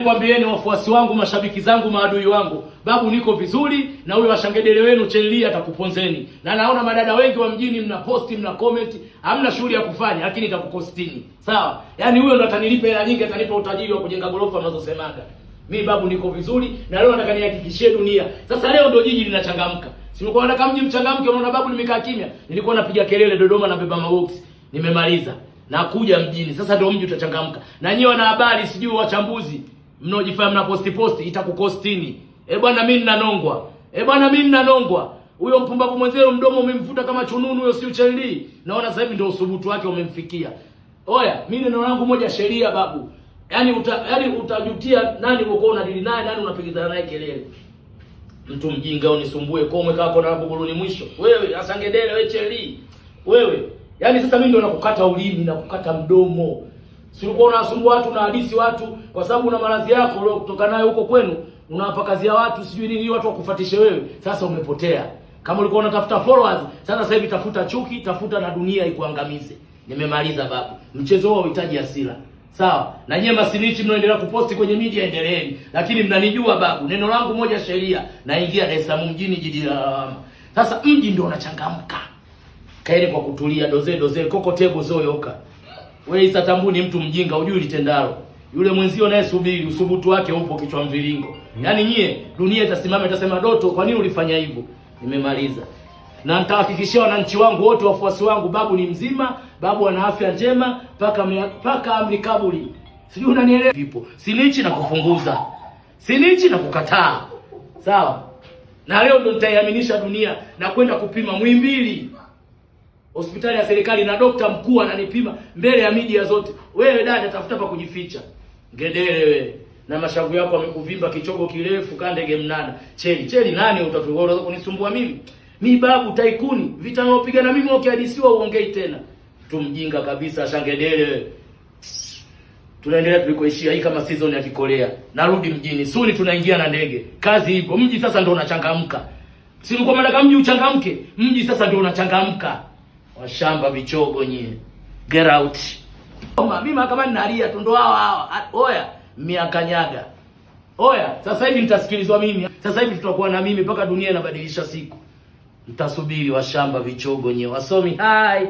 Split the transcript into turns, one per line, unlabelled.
Kwambieni wafuasi wangu, mashabiki zangu, maadui wangu, babu niko vizuri, na huyo washangedele wenu Chenli atakuponzeni. Na naona madada wengi wa mjini mna posti, mna comment, hamna shughuli ya kufanya, lakini itakukostini. Sawa? Yaani huyo ndo atanilipa hela nyingi, atanipa utajiri wa kujenga gorofa mnazosemaga. Mimi babu niko vizuri, na leo nataka nihakikishie dunia. Sasa leo ndo jiji linachangamka. Simekuwa nataka mji mchangamke, unaona babu nimekaa kimya. Nilikuwa napiga kelele Dodoma na beba maboksi. Nimemaliza. Nakuja mjini. Sasa ndio mji utachangamka. Na nyinyi wana habari, sijui wachambuzi, mnaojifanya mna posti itakukostini. Bwana mimi ninanongwa. Huyo mpumbavu mwenzeo mdomo umemvuta kama chununu, huyo sio Chenli. Naona sasa hivi ndio usubutu wake umemfikia. Oya, mimi neno langu moja, sheria babu. Yaani utajutia nani uko unadili naye, nani unapigizana naye kelele. Mtu mjinga unisumbue komwe kako na buguluni mwisho. Wewe asangedele, wewe Chenli. Wewe, yaani sasa mimi ndio nakukata ulimi na kukata mdomo. Si ulikuwa unasumbua watu na hadisi watu kwa sababu una maradhi yako leo kutoka nayo huko kwenu, unawapa kazi ya watu sijui nini, watu wakufuatishe wewe. Sasa umepotea. Kama ulikuwa unatafuta followers, sasa hivi tafuta chuki, tafuta na dunia ikuangamize. Nimemaliza babu. Mchezo huo unahitaji hasira. Sawa? Na nyie masinichi mnaendelea kuposti kwenye media, endeleeni. Lakini mnanijua babu. Neno langu moja, sheria. Naingia Dar es Salaam mjini, jiji la lawama. Sasa mji ndio unachangamka. Kaeni kwa kutulia, doze koko tebo zoyoka. Wewe Isatambuni mtu mjinga, hujui litendalo. Yule mwenzio naye subiri, usubutu wake upo kichwa mviringo. Yaani nyie dunia itasimama, itasema Doto, kwa nini ulifanya hivyo? Nimemaliza. Na nitahakikishia wananchi wangu wote, wafuasi wangu, babu ni mzima, babu ana afya njema paka amri kaburi. Sijui unanielewa vipo. Sinichi na kupunguza. Sinichi na kukataa. Sawa? Na leo ndo nitaiaminisha dunia na kwenda kupima Muhimbili. Hospitali ya serikali na dokta mkuu ananipima mbele ya media zote. Wewe dada, tafuta pa kujificha. Ngedele wewe. Na mashavu yako amekuvimba, kichogo kirefu, kandege mnana. Cheli nani utatuona kunisumbua mimi? Mimi babu taikuni, vita naopiga na mimi ukihadisiwa uongei tena. Mtu mjinga kabisa, shangedele. Tunaendelea tulikoishia, hii kama season ya Kikorea. Narudi mjini. Suni tunaingia na ndege. Kazi ipo. Mji sasa ndio unachangamka. Si mko mnataka mji uchangamke? Mji sasa ndio unachangamka. Washamba vichogo nyie. Get out. Mimi kama ninalia tu ndo hawa. Oya, miakanyaga. Oya, sasa hivi nitasikilizwa mimi. Sasa hivi tutakuwa na mimi mpaka dunia inabadilisha siku. Mtasubiri washamba vichogo nyie. Wasomi, hai.